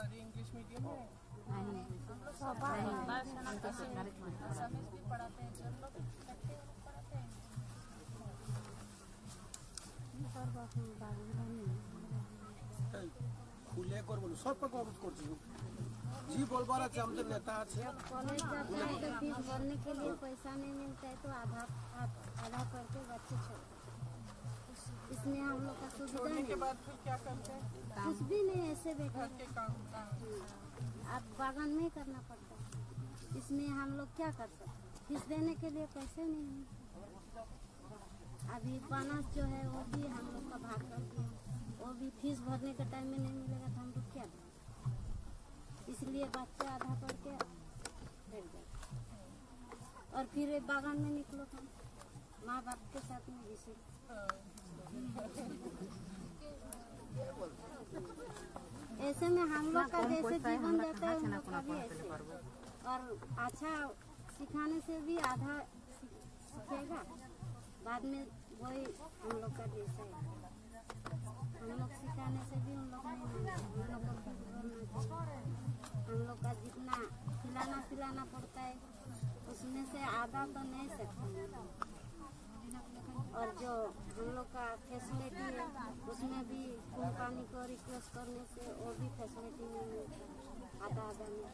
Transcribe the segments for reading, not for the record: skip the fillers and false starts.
सारी English medium है? समझ भी पढ़ाते हैं, जो लोग करते हैं वो पढ़ाते हैं। खुले कर बोलो सब पर काम करती हूँ जी बोलबा रहा हम जब नेता है कॉलेज जाते हैं तो फीस भरने के लिए पैसा नहीं मिलता है तो आधा करके बच्चे छोड़ते हैं। इसमें हम लोग का सुविधा छोड़ने नहीं। के बाद फिर क्या करते हैं? कुछ भी नहीं, ऐसे बैठे घर के काम आप बागान में ही करना पड़ता है। इसमें हम लोग क्या कर सकते हैं? फीस देने के लिए पैसे नहीं है। अभी बोनस जो है वो भी हम लोग का भाग कर दिया, वो भी फीस भरने के टाइम में नहीं मिलेगा तो हम लोग क्या करें? इसलिए बच्चे आधा पढ़ के बैठ जाते और फिर बागान में निकलो हम माँ बाप के साथ में घिसे। ऐसे में हम लोग का जैसे जीवन जाता है उन लोग का भी ऐसे, और अच्छा सिखाने से भी आधा सीखेगा, बाद में वही हम लोग का जैसा है। हम लोग सिखाने से भी उन लोग नहीं, हम लोग को हम लोग का जितना खिलाना पड़ता है उसमें से आधा तो नहीं सकते, और जो हम लोग का फैसिलिटी है उसमें भी खून पानी को रिक्वेस्ट करने से वो भी फैसिलिटी नहीं मिलती, आधा नहीं।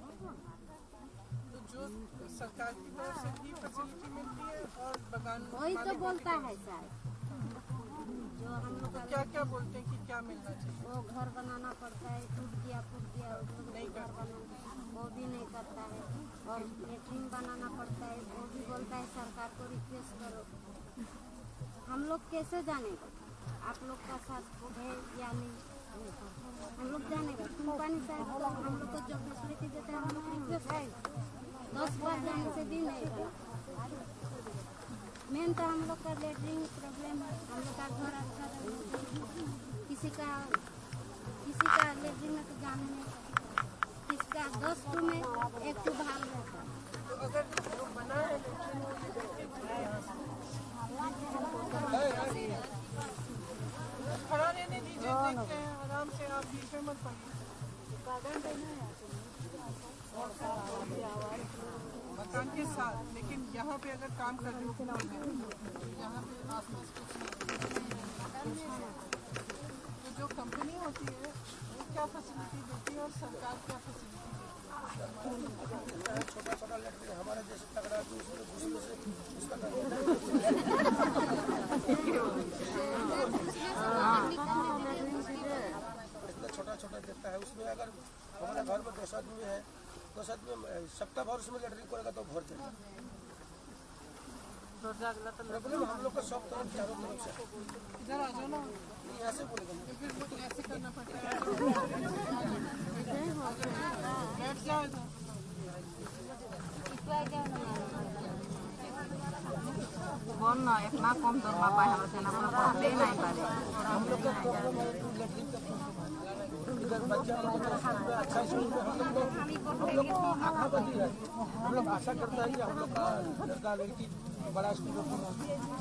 तो जो सरकार की तरफ से भी फैसिलिटी मिलती है और बगान वही तो बोलता है सर, जो हम लोग का क्या क्या बोलते हैं कि क्या मिलना चाहिए? वो घर बनाना पड़ता है, टूट गया नहीं घर बनाना वो भी नहीं करता है, और लेट्रिन बनाना पड़ता है वो भी बोलता है सरकार को रिक्वेस्ट करो। हम लोग कैसे जानेगा आप लोग का साथ है या नहीं? हम लोग जानेगा खून पानी से हम लोग को जो फैसिलिटी देते हैं हम लोग रिक्वेस्ट है 10 बार जाने से भी नहीं करता। मेन तो हम लोग का लेटरिन प्रॉब्लम है, हम लोग का घर अच्छा किसी का लेटरिन में तो जाने नहीं सकता, किसका 10 टू में 1 टू बाहर रहता है। तो अगर जो बना है खड़ा रहने दीजिए, देखते हैं आराम से, आप बीच में मत पड़िए। मकान के साथ, लेकिन यहाँ पे अगर काम कर रहे हो यहाँ पे आसपास कुछ तो जो कंपनी होती है वो क्या फैसिलिटी देती है और सरकार क्या फैसिलिटी देती है? छोटा लड़के हमारे जैसे तगड़ा इतना छोटा देता है, उसमें अगर हमारे घर में 2 आदमी है, 2 आदमी सप्ताह भर उसमें लैटरिन करेगा तो भर देगा। प्रॉब्लम हम लोग का सब तरफ चारों तरफ से। इधर आ जाओ ना, ऐसे बोलेगा फिर कुछ ऐसे करना पड़ता है। बैठ जाओ इधर। बोल ना इतना कम दरमा पाए हम से ना ले नहीं पारे। हम लोग का प्रॉब्लम है लैटरिन का इधर बच्चा अच्छा स्कूल में हम लोग को आशा बंदी है, हम लोग आशा करता है कि हम लोग का लड़का लड़की बड़ा स्कूल में बोलो,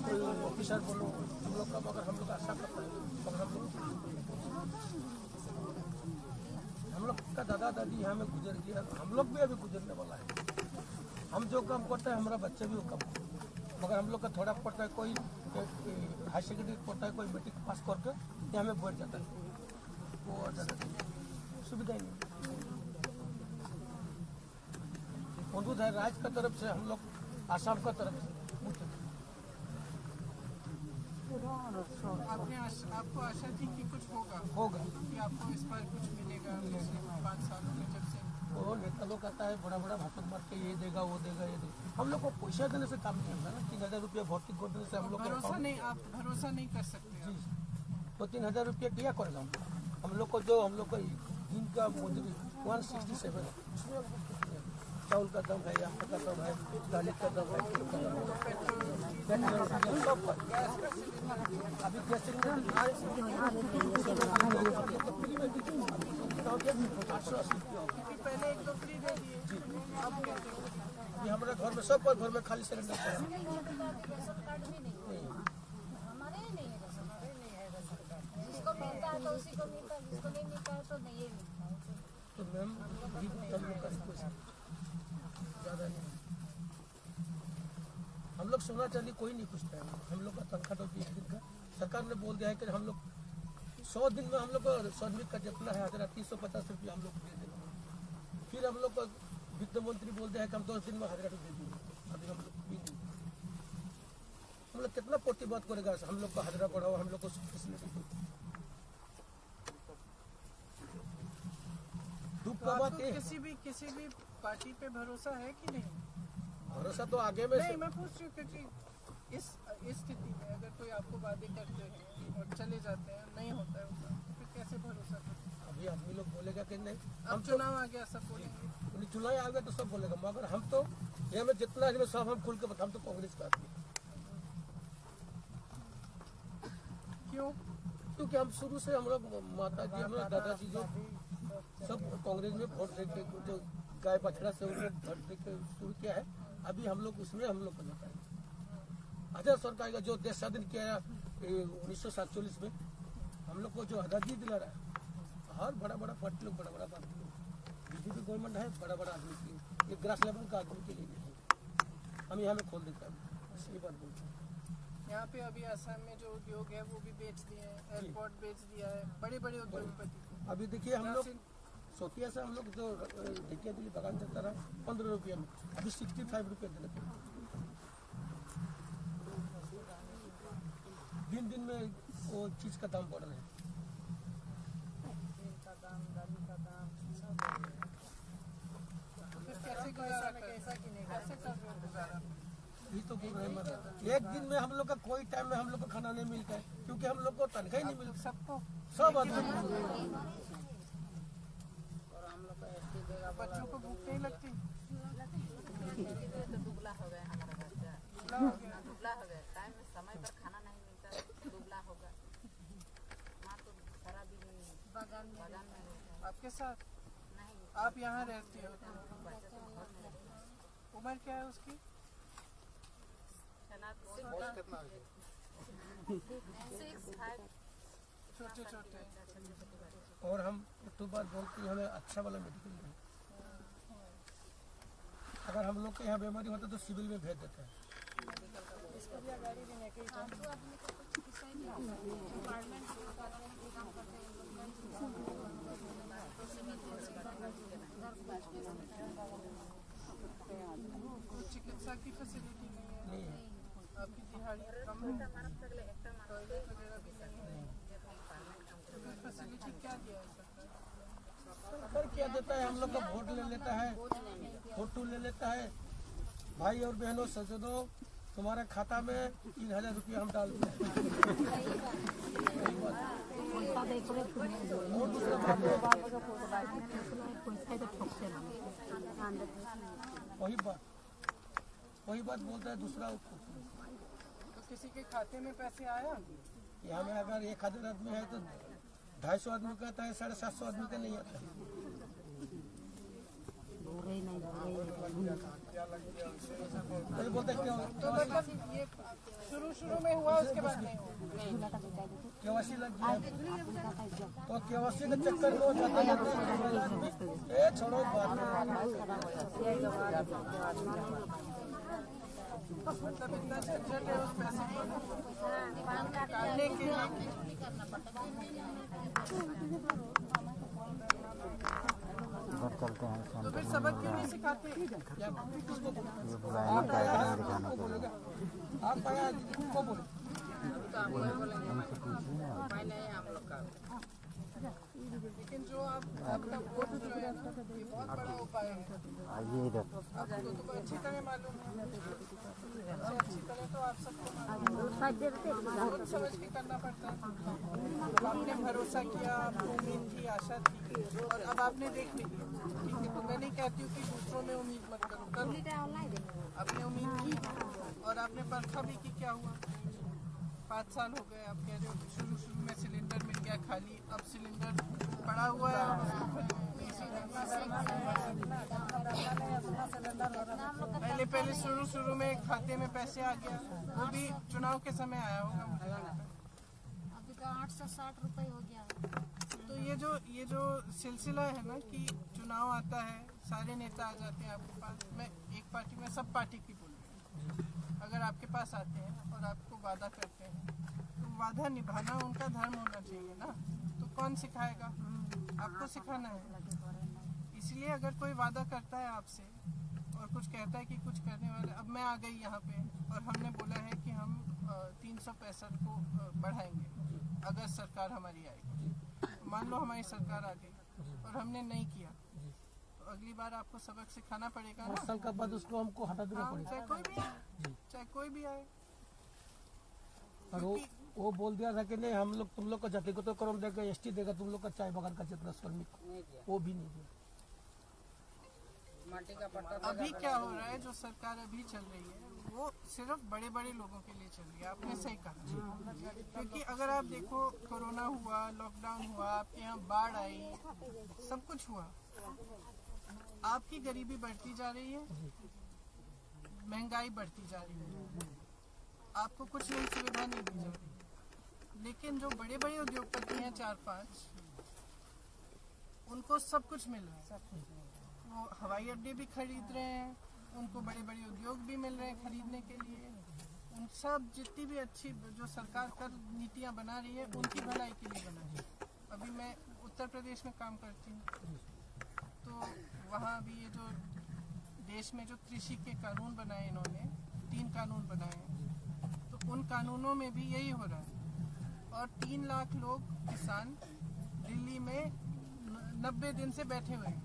कोई ऑफिसर बोलो, हम लोग का मगर हम लोग आशा करता है मगर हम लोग का दादा दादी यहाँ में गुजर गया, हम लोग भी अभी गुजरने वाला है। हम जो काम करते हैं हमारा बच्चा भी वो काम करता है, मगर हम लोग का थोड़ा पड़ता है, कोई हाई सेकेंडरी पढ़ता है, कोई मैट्रिक पास करके यहाँ में बैठ जाता है, वो ज़्यादा सुविधा ही नहीं। मौजूद है राज्य का तरफ से, हम लोग आसाम का तरफ से आपको आशा थी कि कुछ होगा कि आपको इस पर कुछ मिलेगा 5 सालों में, जब से वो नेता लोग आता है बड़ा भाषण मार के ये देगा वो देगा ये देगा, हम लोग को पैसा देने से काम नहीं होता ना। 3000 रुपया भर्ती कर देने से हम लोग आप भरोसा नहीं कर सकते। तो 3000 रुपया क्या करेगा हम लोग को? जो हम लोग को दिन का मजदूरी 167 है, उसमें चावल का दाम है, आटा का दाम है, दाल का दाम है, अभी कैसे पहले 1-2 फ्री दे दिए, अब क्या ये हमारे घर में सब घर में खाली सिलेंडर है। जिसको मिलता है तो उसी को मिलता है, जिसको नहीं मिलता है तो नहीं मिलता है। तो मैम हम लोग का रिक्वेस्ट है, ज़्यादा नहीं। हम लोग सोना चांदी कोई नहीं पूछता है, हम लोग का तनख्वाह तो 20 दिन का सरकार ने बोल दिया है कि हम लोग 100 दिन में हम लोग को श्रमिक का जितना है 350 रुपया हम लोग दे देंगे। फिर हम लोग को वित्त मंत्री बोल दिया है कि हम 10 दिन में 1000 दे देंगे। अभी हम लोग हम लोग कितना प्रतिवाद करेगा, हम लोग को हाजिरा बढ़ाओ, हम लोग को फैसिलिटी दो। दुख का बात है, किसी भी पार्टी पे भरोसा है कि नहीं? भरोसा तो आगे में नहीं, मैं पूछ रही हूँ क्योंकि इस स्थिति में अगर कोई आपको वादे करते हैं और चले जाते हैं, नहीं होता है उसका, तो फिर कैसे भरोसा करते? अभी आदमी लोग बोलेगा कि नहीं, हम चुनाव आ गया सब बोलेंगे, चुनाव आ गया तो सब बोलेगा, मगर हम तो ये में जितना आदमी सब हम खुल के बता, हम तो कांग्रेस का आदमी। क्यों? क्योंकि हम शुरू से हम लोग माता जी, हमारे दादाजी जो सब कांग्रेस में वोट देके जो गाय बछड़ा से उनको वोट देके शुरू किया है, अभी हम लोग उसमें हम लोग को देता है। आजाद सरकार का जो देश स्वाधीन किया 1947 में, हम लोग को जो आज़ादी दिला रहा है, हर बड़ा बड़ा पार्टी लोग बड़ा बात बीजेपी गवर्नमेंट है, बड़ा बड़ा आदमी के लिए, एक ग्रास लेवल का आदमी के लिए नहीं। हम यहाँ में खोल देते हैं, इसलिए बात बोलते हैं। यहाँ पे अभी असम में जो उद्योग है वो भी बेच दिए हैं, एयरपोर्ट बेच दिया है, बड़े बड़े उद्योगपति। अभी देखिए हम लोग सोतिया से हम लोग जो ढेकिया दिल्ली बगान चलता रहा 15 रुपये में, अभी 65 रुपये दे लेते हैं। दिन दिन में वो चीज़ का दाम बढ़ रहा है। कैसे गुजारा कैसे कर रहे हो गुजारा? ये तो बोल रहे हैं, मगर एक दिन में हम लोग का कोई टाइम में हम लोग को खाना नहीं मिलता है, क्योंकि हम लोग को तनख्वाह ही नहीं मिलती। सबको सब आदमी बच्चों को भूख नहीं लगती? दुबला हो गया हमारा बच्चा, दुबला हो गया, टाइम में समय पर खाना नहीं मिलता, दुबला होगा। माँ तो सारा दिन बगान में रहता है। आपके साथ नहीं, आप यहाँ रहती हो? उम्र क्या है उसकी? छोटे छोटे। और हम एक तो बात बोलते हैं, हमें अच्छा वाला मेडिकल नहीं, अगर हम लोग के यहाँ बीमारी होता तो सिविल में भेज देते हैं। चिकित्सा की फैसिलिटी नहीं है, आपकी दिहाड़ी कम है, टॉयलेट वगैरह भी नहीं है, फैसिलिटी क्या दिया है सरकार? क्या देता है, हम लोग का वोट ले लेता है, फोटो ले लेता है। भाई और बहनों सजनों, तुम्हारे खाता में 3000 रुपया हम डालते हैं। और दूसरा बात वही बात बोलता है दूसरा। तो किसी के खाते में पैसे आया? यहाँ में अगर 1000 आदमी है तो 250 आदमी का आता है, 750 आदमी का नहीं आता है। बोलते तो मतलब ये शुरू में हुआ, उसके बाद नहीं हुआ? केवासी लग गया तो केवासी के चक्कर में जाते छोड़ो बात। मतलब इतना झंझट है उस पैसे को निकालने के लिए। चलते हैं तो फिर सबक क्यों नहीं सिखाते? आप आया किसको बोले? लेकिन जो आपका वोट जो है ना, ये बहुत बड़ा उपाय है। आइए इधर। आपको तो अच्छी तरह मालूम है, अच्छी तरह तो आप सबको मालूम है, सोच समझ के करना पड़ता है। आपने भरोसा किया, आपको उम्मीद थी, आशा थी, और अब आपने देख ली। ठीक है, तो मैं नहीं कहती हूँ कि दूसरों में उम्मीद मत करो, आपने उम्मीद की और आपने परखा भी कि क्या हुआ। 5 साल हो गए, आप कह रहे हो शुरू में सिलेंडर मिल गया खाली, अब सिलेंडर पड़ा हुआ है। पहले शुरू में खाते में पैसे आ गया, वो भी चुनाव के समय आया होगा मुझे लगता है। का 860 रुपये हो गया है। तो ये जो सिलसिला है ना कि चुनाव आता है, सारे नेता आ जाते हैं आपके पास, मैं एक पार्टी में सब पार्टी की बोल रही हूँ, अगर आपके पास आते हैं और आपको वादा करते हैं तो वादा निभाना उनका धर्म होना चाहिए ना। तो कौन सिखाएगा? आपको सिखाना है। इसलिए अगर कोई वादा करता है आपसे और कुछ कहता है कि कुछ करने वाले, अब मैं आ गई यहाँ पे और हमने बोला है कि हम 365 को बढ़ाएंगे अगर सरकार हमारी आएगी। मान लो हमारी सरकार आ गई और हमने नहीं किया तो अगली बार आपको सबक सिखाना पड़ेगा ना। 5 साल के बाद उसको हमको हटा देना हाँ, पड़ेगा। चाहे कोई भी आए। और वो बोल दिया था कि नहीं हम लोग तुम लोग को जाति को तो क्रम देगा, ST देगा, तुम लोग का चाय बगान का जितना श्रमिक वो भी नहीं दिया। अभी क्या हो रहा है, जो सरकार अभी चल रही है वो सिर्फ बड़े बड़े लोगों के लिए चल रही है। आपने सही कहा, क्योंकि अगर आप देखो कोरोना हुआ, लॉकडाउन हुआ, आपके यहाँ बाढ़ आई, सब कुछ हुआ, आपकी गरीबी बढ़ती जा रही है, महंगाई बढ़ती जा रही है, आपको कुछ नई सुविधा नहीं दी जा रही। लेकिन जो बड़े बड़े उद्योगपति हैं 4-5, उनको सब कुछ मिल रहा है। वो हवाई अड्डे भी खरीद रहे हैं, उनको बड़े बड़े उद्योग भी मिल रहे हैं खरीदने के लिए। उन सब जितनी भी अच्छी जो सरकार कर नीतियां बना रही है उनकी भलाई के लिए बना रही है। अभी मैं उत्तर प्रदेश में काम करती हूँ, तो वहाँ अभी ये जो देश में जो कृषि के कानून बनाए इन्होंने, 3 कानून बनाए हैं, तो उन कानूनों में भी यही हो रहा है। और 3 लाख लोग किसान दिल्ली में 90 दिन से बैठे हुए हैं,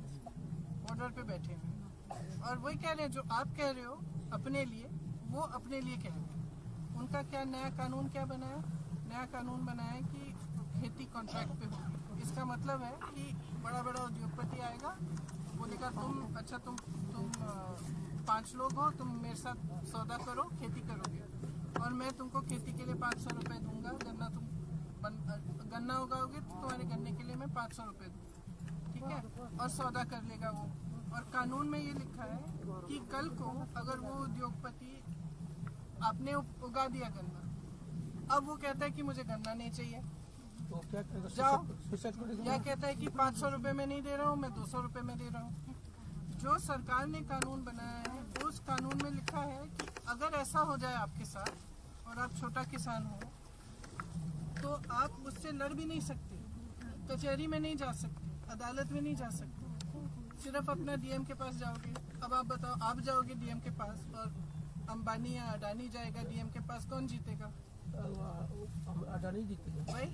बॉर्डर पे बैठे हुए हैं, और वही कह रहे हैं जो आप कह रहे हो अपने लिए, वो अपने लिए कह रहे हैं। उनका क्या नया कानून क्या बनाया? नया कानून बनाया कि खेती कॉन्ट्रैक्ट पे होगी। इसका मतलब है कि बड़ा बड़ा उद्योगपति आएगा, बोलेगा तुम 5 लोग हो, तुम मेरे साथ सौदा करो, खेती करोगे और मैं तुमको खेती के लिए 500 रुपये दूंगा। गन्ना उगाओगे तो तुम्हारे गन्ने के लिए मैं 500 रुपये दूंगा, ठीक है, और सौदा कर लेगा वो। और कानून में ये लिखा है कि कल को अगर वो उद्योगपति, आपने उगा दिया गन्ना, अब वो कहता है कि मुझे गन्ना नहीं चाहिए, तो क्या करेगा? जाओ, या कहता है कि 500 रुपये में नहीं दे रहा हूँ, मैं 200 रुपये में दे रहा हूँ। जो सरकार ने कानून बनाया है उस कानून में लिखा है कि अगर ऐसा हो जाए आपके साथ और आप छोटा किसान हो तो आप उससे लड़ भी नहीं सकते, कचहरी में नहीं जा सकते, अदालत में नहीं जा सकते, सिर्फ अपना DM के पास जाओगे। अब आप बताओ, आप जाओगे DM के पास और अंबानी या अडानी जाएगा DM के पास, कौन जीतेगा? अडानी जीतेगा भाई।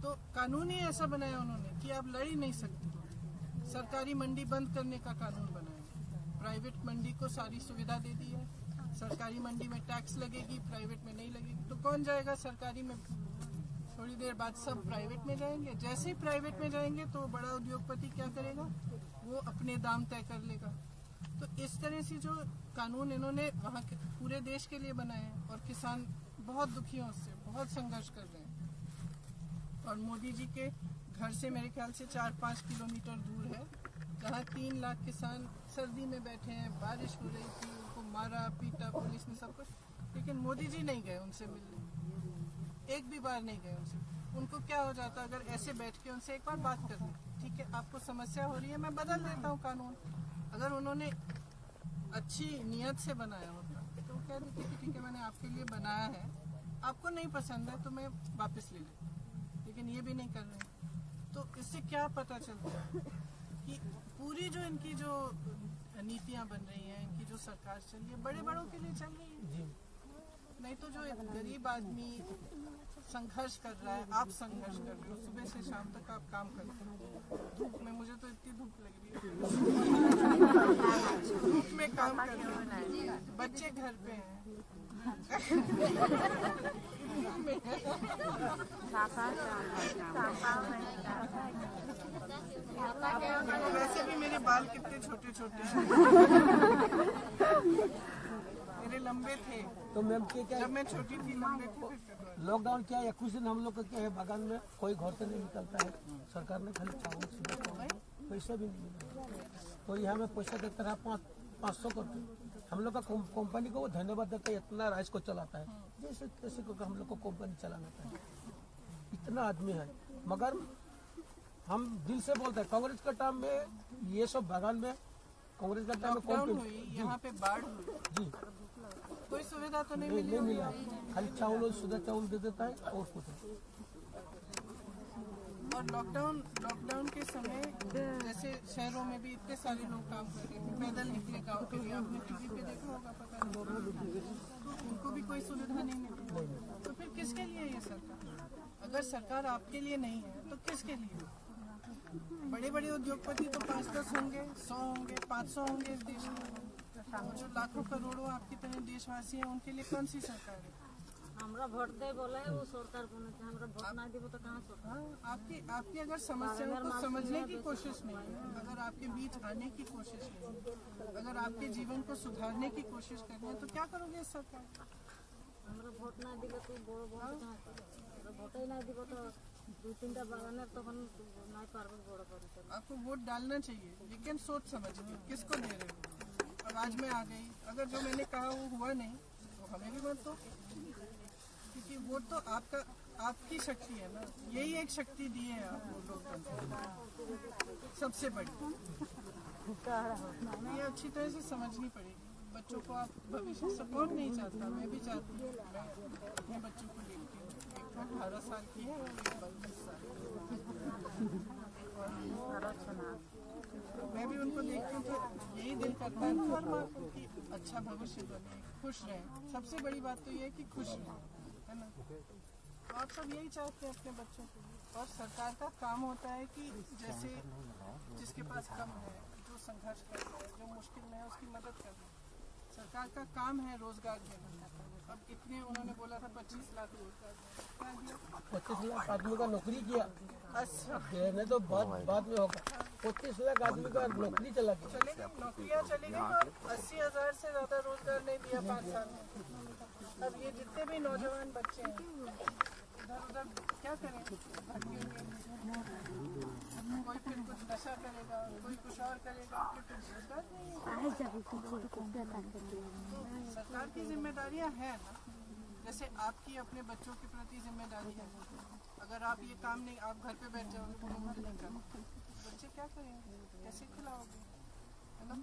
तो कानून ही ऐसा बनाया उन्होंने कि आप लड़ ही नहीं सकते। सरकारी मंडी बंद करने का कानून बनाया, प्राइवेट मंडी को सारी सुविधा दे दी है। सरकारी मंडी में टैक्स लगेगी, प्राइवेट में नहीं लगेगी, तो कौन जाएगा सरकारी में? थोड़ी देर बाद सब प्राइवेट में जाएंगे। जैसे ही प्राइवेट में जाएंगे तो बड़ा उद्योगपति क्या करेगा? वो अपने दाम तय कर लेगा। तो इस तरह से जो कानून इन्होंने वहाँ के पूरे देश के लिए बनाए हैं, और किसान बहुत दुखी हैं उससे, बहुत संघर्ष कर रहे हैं। और मोदी जी के घर से मेरे ख्याल से 4-5 किलोमीटर दूर है, जहाँ 3 लाख किसान सर्दी में बैठे हैं, बारिश हो रही थी, उनको मारा पीटा पुलिस ने, सब कुछ, लेकिन मोदी जी नहीं गए उनसे मिलने, एक भी बार नहीं गए उनसे। उनको क्या हो जाता अगर ऐसे बैठ के उनसे एक बार बात कर ली, ठीक है आपको समस्या हो रही है, मैं बदल देता हूँ कानून। अगर उन्होंने अच्छी नियत से बनाया होता तो कह देते कि ठीक है मैंने आपके लिए बनाया है, आपको नहीं पसंद है तो मैं वापस ले लेता, लेकिन ये भी नहीं कर रहे। तो इससे क्या पता चलता है कि पूरी जो इनकी जो नीतियाँ बन रही हैं, इनकी जो सरकार चल रही है, बड़े बड़ों के लिए चल रही है। नहीं तो जो एक गरीब आदमी संघर्ष कर रहा है, आप संघर्ष कर रहे हो, सुबह से शाम तक आप काम करते हो, धूप में, मुझे तो इतनी धूप लग रही है, धूप में काम कर रहे हो, बच्चे घर पे हैं, वैसे भी मेरे बाल कितने छोटे छोटे हैं, मेरे लंबे थे तो मैम क्या जब मैं छोटी थी, लंबे थे। लॉकडाउन क्या है? कुछ दिन हम लोग का क्या है, बागान में कोई घर से नहीं निकलता है, सरकार ने खाली चावल पैसा भी नहीं मिला, तो यहाँ में पैसा देता रहा 500 करके। हम लोग का कंपनी को वो धन्यवाद देता है, इतना राइस को चलाता है, जैसे तैसे को हम लोग को कंपनी चलाना है। इतना आदमी है, मगर हम दिल से बोलते हैं कांग्रेस का टाइम में ये सब बगान में कांग्रेस का टाइम में लॉकडाउन कौन हुई, यहाँ पे बाढ़ हुई, जी कोई सुविधा तो नहीं नहीं मिली। मिला, खाली चावल और सुधा चावल दे देता है और कुछ नहीं। और लॉकडाउन के समय जैसे शहरों में भी इतने सारे लोग काम कर रहे थे, पैदल निकले गाँव के लिए, आपने टीवी पे देखा होगा, पता नहीं, तो उनको भी कोई सुविधा नहीं मिली। तो फिर किसके लिए ये सरकार? अगर सरकार आपके लिए नहीं है तो किसके लिए? बड़े बड़े उद्योगपति तो 5-10 होंगे, 100 होंगे, 500 होंगे इस देश में, और जो लाखों करोड़ों आपकी तरह देशवासी हैं उनके लिए कौन सी सरकार है? हमरा वोट दे बोले वो सरकार को नहीं, हमरा वोट ना देबो तो कहाँ सरकार? हाँ, आपकी अगर समस्याओं को समझने की कोशिश नहीं है, अगर आपके बीच आने की कोशिश नहीं है, अगर आपके जीवन को सुधारने की कोशिश करनी है, तो क्या करोगे इस सरकार? हमरा वोट ना दिले तो बड़ बड़ कहाँ सरकार? वोट ही ना दिबो तो 2-3टा बागानेर तखन नहीं पारबो बड़ बड़। आपको वोट डालना चाहिए, लेकिन सोच समझ के किसको दे रहे हो। अब आज मैं आ गई, अगर जो मैंने कहा वो हुआ नहीं तो हमें भी मत दो, क्योंकि वोट तो आपकी शक्ति है ना, यही एक शक्ति दी है आपको लोकतंत्र, सबसे बड़ी। ये अच्छी तरह से समझनी पड़ेगी। बच्चों को आप भविष्य से कौन नहीं चाहता, मैं भी चाहती हूँ। मैं अपने बच्चों को देखती हूँ, एक 18 साल की है और एक 22 साल की। मैं भी उनको देखती हूँ तो यही दिल करता है हर माँ को कि अच्छा भविष्य बने, खुश रहें। सबसे बड़ी बात तो ये है कि खुश रहें, है ना। तो आप सब यही चाहते हैं अपने बच्चों को। और सरकार का काम होता है कि जैसे जिसके पास कम है, जो संघर्ष कर रहा है, जो मुश्किल में है, उसकी मदद करना। सरकार का काम है रोजगार देना। अब कितने उन्होंने बोला था 25 लाख रोजगार क्या दिया? 25 लाख आदमी का नौकरी किया, अच्छा देने तो बाद में होगा। 25 लाख आदमी का नौकरी चला गया। चले गई, नौकरियाँ चली गई और 80,000 से ज्यादा रोजगार नहीं दिया 5 साल में। अब ये जितने भी नौजवान बच्चे हैं इधर उधर क्या करें, भटकेंगे। कोई फिर कुछ नशा करेगा, कोई कुछ और करेगा, फिर कुछ रोजगार नहीं है। सरकार की जिम्मेदारियां हैं ना, जैसे आपकी अपने बच्चों के प्रति जिम्मेदारी है। अगर आप ये काम नहीं, आप घर पे बैठ जाओगे तो घर नहीं करना, बच्चे क्या करेंगे, कैसे खिलाओगे, है ना।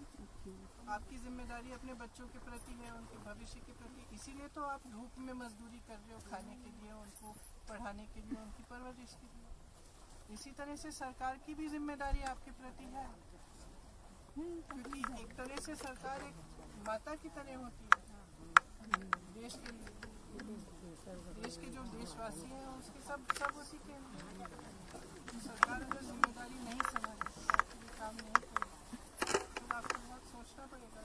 आपकी जिम्मेदारी अपने बच्चों के प्रति है, उनके भविष्य के प्रति। इसीलिए तो आप धूप में मजदूरी कर रहे हो, खाने के लिए, उनको पढ़ाने के लिए, उनकी परवरिश के लिए। इसी तरह से सरकार की भी जिम्मेदारी आपके प्रति है, क्योंकि एक तरह से सरकार एक माता की तरह होती है देश के लिए। देश के जो देशवासी हैं उसके सब उसी के हैं। सरकार अगर जिम्मेदारी नहीं समझे, काम नहीं करे, तो आपको बहुत सोचना पड़ेगा।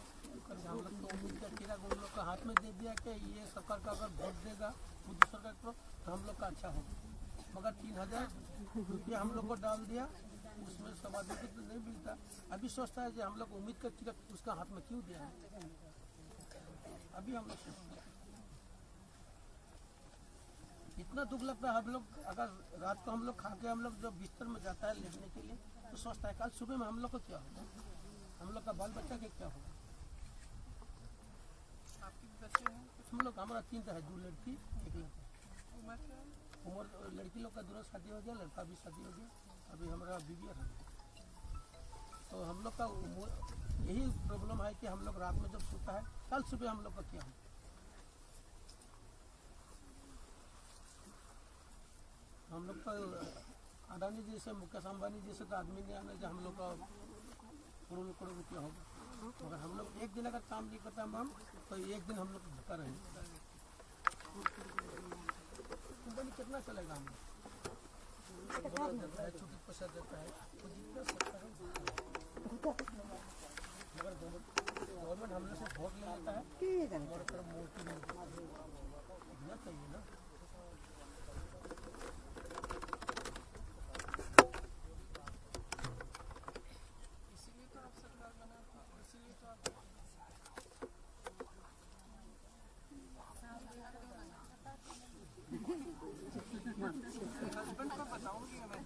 हम लोग तो उम्मीद करके उन लोग का हाथ में दे दिया कि ये सरकार का अगर वोट देगा मोदी सरकार को तो हम लोग का अच्छा होगा, मगर 3,000 रुपया हम लोग को डाल दिया, उसमें समाधि तो नहीं मिलता। अभी सोचता है कि हम लोग उम्मीद करके उसका हाथ में क्यों दिया, अभी हम लोग इतना दुख लगता है। हम लोग अगर रात को हम लोग खा के हम लोग जब बिस्तर में जाता है लेटने के लिए तो सोचता है कल सुबह में हम लोग को क्या होगा, हम लोग का बाल बच्चा के क्या होगा। आपके बच्चे हैं, हम लोग हमारा 3 है, 2 लड़की 1 लड़का। उम्र क्या है? उम्र लड़की लोग का दोनों शादी हो गया, लड़का भी शादी हो गया, अभी हमारा बीबी है। तो हम लोग का यही प्रॉब्लम है कि हम लोग रात में जब सोता है कल सुबह हम लोग का क्या होगा। हम लोग का अडानी जैसे मुकेश अंबानी जैसे तो आदमी नहीं आना जो हम लोग का करोड़ रुपया होगा, मगर हम लोग एक दिन अगर काम नहीं करता हम तो एक दिन हम लोग भूखा रहेंगे। कंपनी कितना चलेगा, हम लोग देता है, छुट्टी पैसा देता है, तो जितना सकता है, मगर गवर्नमेंट हम लोग से वोट ले लेता है, हमारे तरफ मोटी नहीं देना चाहिए ना। इसीलिए तो आप सरकार बनाते हैं, इसीलिए तो आप हस्बैंड को बताऊंगी मैं।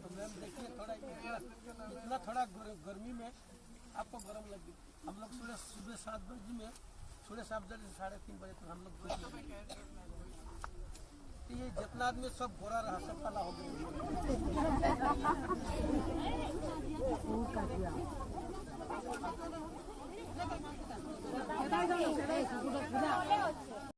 तो मैम देखिए थोड़ा इतना थोड़ा गर्मी में आपको गर्म लगे। हम लोग सुबह 7 बजे में साढ़े 3:30 बजे तक हम लोग ये जितना आदमी सब गोरा रहा सब काला हो गया।